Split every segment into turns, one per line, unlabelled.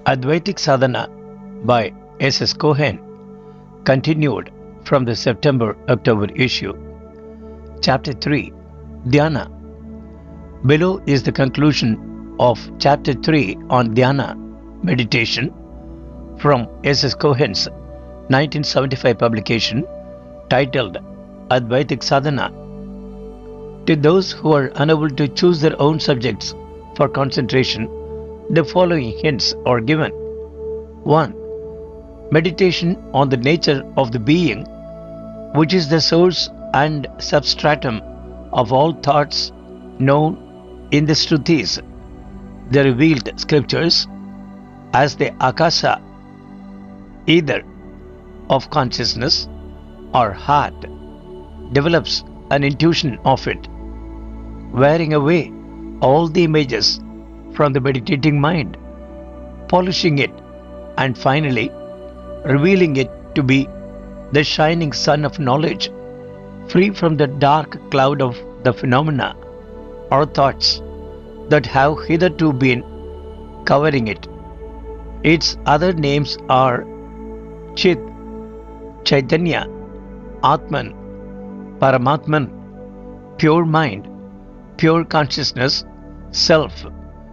Advaitic Sadhana by S.S. Cohen, continued from the September-October issue. Chapter 3, Dhyana. Below is the conclusion of Chapter 3 on Dhyana, meditation, from S.S. Cohen's 1975 publication titled Advaitic Sadhana. To those who are unable to choose their own subjects for concentration, the following hints are given. 1. Meditation on the nature of the being, which is the source and substratum of all thoughts known in the Shrutis, the revealed scriptures, as the Akasa, either of consciousness or heart, develops an intuition of it, wearing away all the images from the meditating mind, polishing it, and finally revealing it to be the shining sun of knowledge, free from the dark cloud of the phenomena or thoughts that have hitherto been covering it. Its other names are Chit, Chaitanya, Atman, Paramatman, pure mind, pure consciousness, self,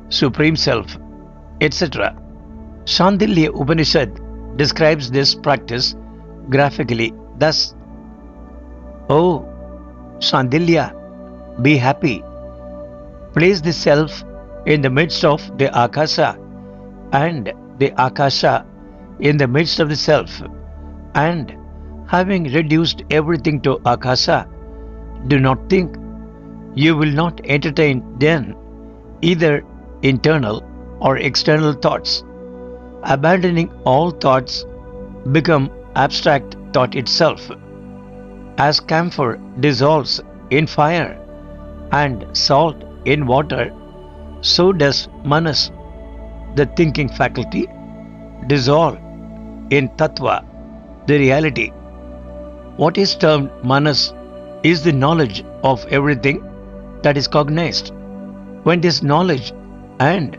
supreme self, etc. Shandilya Upanishad describes this practice graphically thus: O Shandilya, be happy. Place the self in the midst of the Akasa, and the Akasha in the midst of the self, and having reduced everything to Akasa, do not think. You will not entertain then either internal or external thoughts. Abandoning all thoughts, become abstract thought itself. As camphor dissolves in fire and salt in water, so does manas, the thinking faculty, dissolve in tattva, the reality. What is termed manas is the knowledge of everything that is cognized. When this knowledge and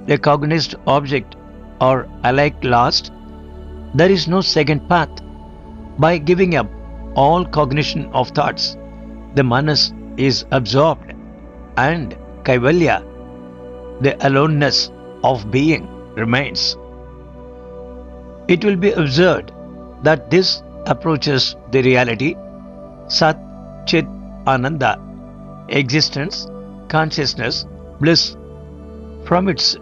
the cognized object are alike lost, there is no second path. By giving up all cognition of thoughts, the manas is absorbed, and kaivalya, the aloneness of being, remains. It will be observed that this approaches the reality, Sat, Chit, Ananda, existence, consciousness, bliss, from its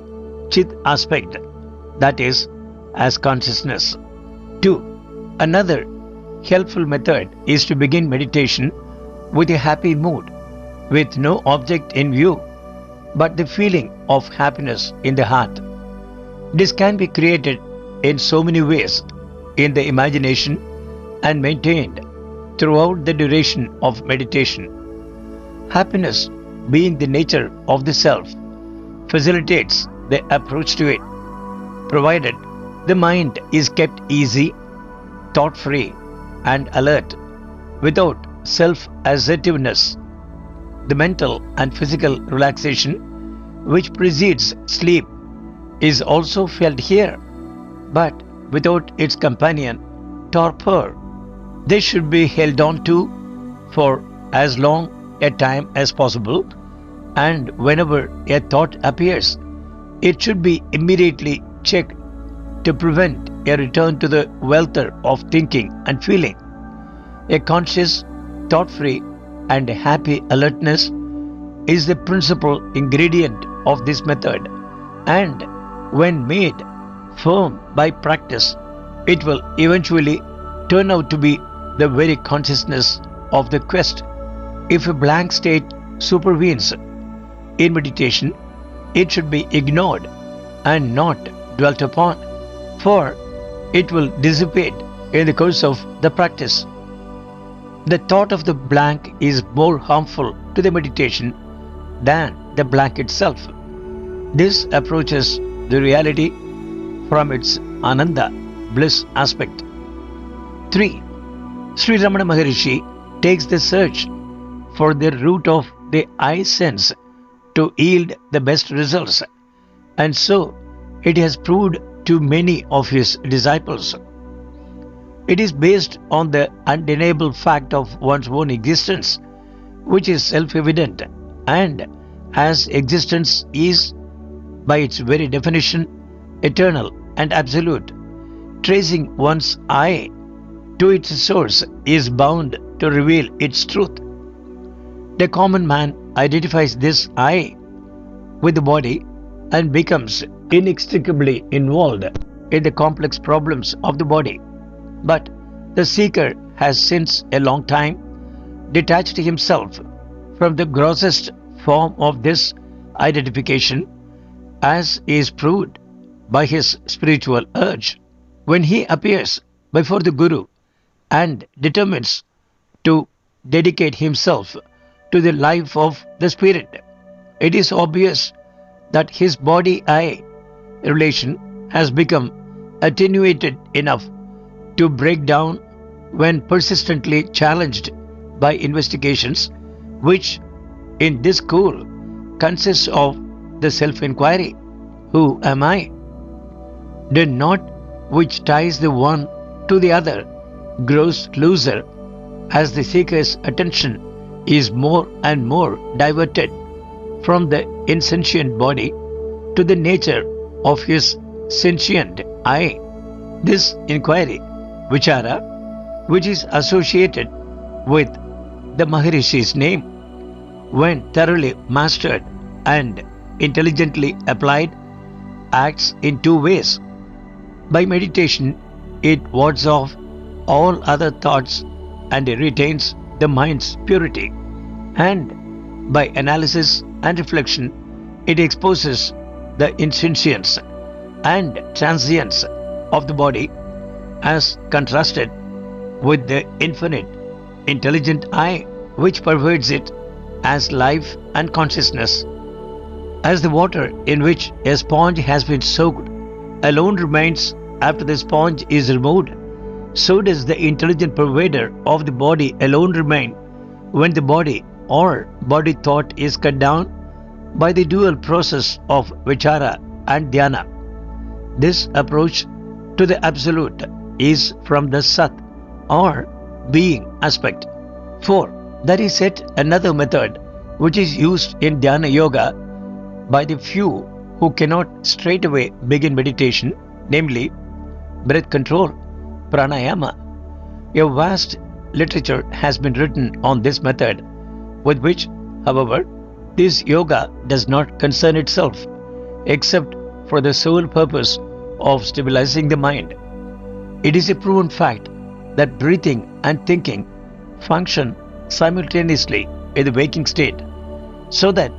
Chit aspect, that is, as consciousness. 2. Another helpful method is to begin meditation with a happy mood, with no object in view but the feeling of happiness in the heart. This can be created in so many ways in the imagination and maintained throughout the duration of meditation. Happiness, being the nature of the self, facilitates the approach to it, provided the mind is kept easy, thought-free, and alert, without self-assertiveness. The mental and physical relaxation which precedes sleep is also felt here, but without its companion, torpor. This should be held on to for as long a time as possible, and whenever a thought appears, it should be immediately checked to prevent a return to the welter of thinking and feeling. A conscious, thought-free, and happy alertness is the principal ingredient of this method, and when made firm by practice, it will eventually turn out to be the very consciousness of the quest. If a blank state supervenes in meditation, it should be ignored and not dwelt upon, for it will dissipate in the course of the practice. The thought of the blank is more harmful to the meditation than the blank itself. This approaches the reality from its Ananda, bliss aspect. 3. Sri Ramana Maharishi takes the search for the root of the eye sense to yield the best results, and so it has proved to many of his disciples. It is based on the undeniable fact of one's own existence, which is self-evident, and as existence is, by its very definition, eternal and absolute, tracing one's I to its source is bound to reveal its truth. The common man identifies this I with the body and becomes inextricably involved in the complex problems of the body. But the seeker has since a long time detached himself from the grossest form of this identification, as is proved by his spiritual urge. When he appears before the Guru and determines to dedicate himself to the life of the spirit, it is obvious that his body-I relation has become attenuated enough to break down when persistently challenged by investigations which in this school consists of the self-inquiry, who am I? The knot which ties the one to the other grows looser as the seeker's attention is more and more diverted from the insentient body to the nature of his sentient I. This inquiry, vichara, which is associated with the Maharishi's name, when thoroughly mastered and intelligently applied, acts in two ways. By meditation, it wards off all other thoughts and retains the mind's purity, and by analysis and reflection, it exposes the insentience and transience of the body as contrasted with the infinite, intelligent I which pervades it as life and consciousness. As the water in which a sponge has been soaked alone remains after the sponge is removed, so does the intelligent pervader of the body alone remain when the body or body thought is cut down by the dual process of vichara and dhyana. This approach to the absolute is from the sat or being aspect. 4. There is yet another method which is used in dhyana yoga by the few who cannot straightaway begin meditation, namely breath control, pranayama. A vast literature has been written on this method, with which, however, this yoga does not concern itself, except for the sole purpose of stabilizing the mind. It is a proven fact that breathing and thinking function simultaneously in the waking state, so that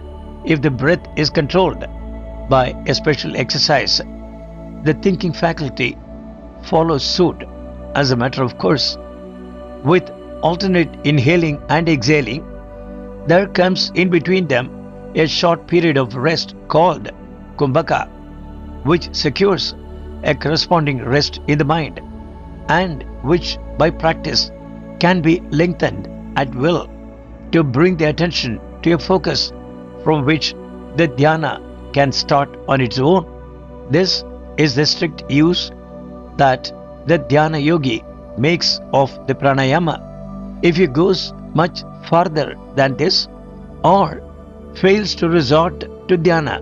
if the breath is controlled by a special exercise, the thinking faculty follows suit as a matter of course. With alternate inhaling and exhaling, there comes in between them a short period of rest called kumbhaka, which secures a corresponding rest in the mind, and which by practice can be lengthened at will to bring the attention to a focus from which the dhyana can start on its own. This is the strict use that the dhyana yogi makes of the pranayama. If he goes much farther than this or fails to resort to dhyana,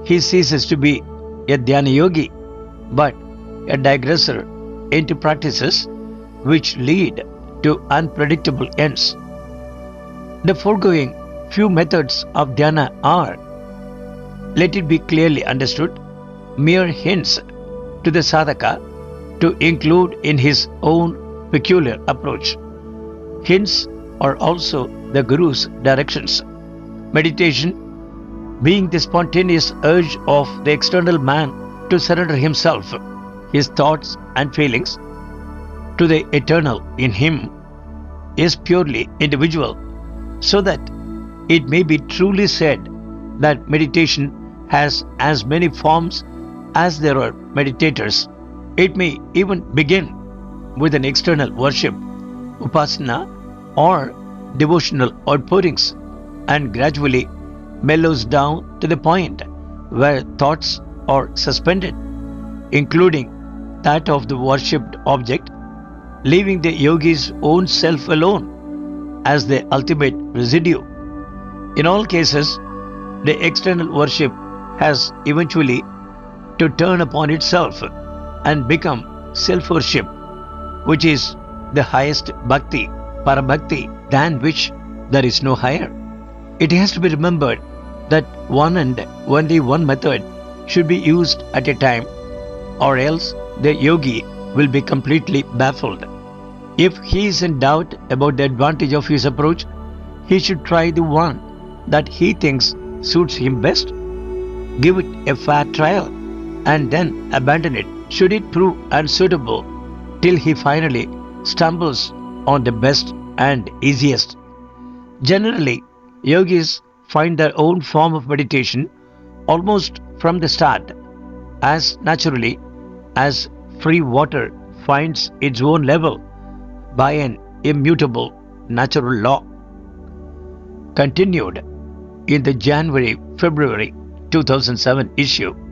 he ceases to be a dhyana yogi but a digressor into practices which lead to unpredictable ends. The foregoing few methods of dhyana are, let it be clearly understood, mere hints to the sadhaka to include in his own peculiar approach. Hints are also the Guru's directions. Meditation, being the spontaneous urge of the external man to surrender himself, his thoughts and feelings, to the eternal in him, is purely individual, so that it may be truly said that meditation has as many forms as there are meditators. It may even begin with an external worship, upasana, or devotional outpourings, and gradually mellows down to the point where thoughts are suspended. including that of the worshipped object, leaving the yogi's own self alone as the ultimate residue. In all cases, the external worship has eventually to turn upon itself and become self worship, which is the highest bhakti, parabhakti, than which there is no higher. It has to be remembered that one and only one method should be used at a time, or else the yogi will be completely baffled. If he is in doubt about the advantage of his approach, he should try the one that he thinks suits him best. Give it a fair trial and then abandon it should it prove unsuitable till he finally stumbles on the best and easiest. Generally, yogis find their own form of meditation almost from the start, as naturally as free water finds its own level by an immutable natural law. Continued in the January-February 2007 issue.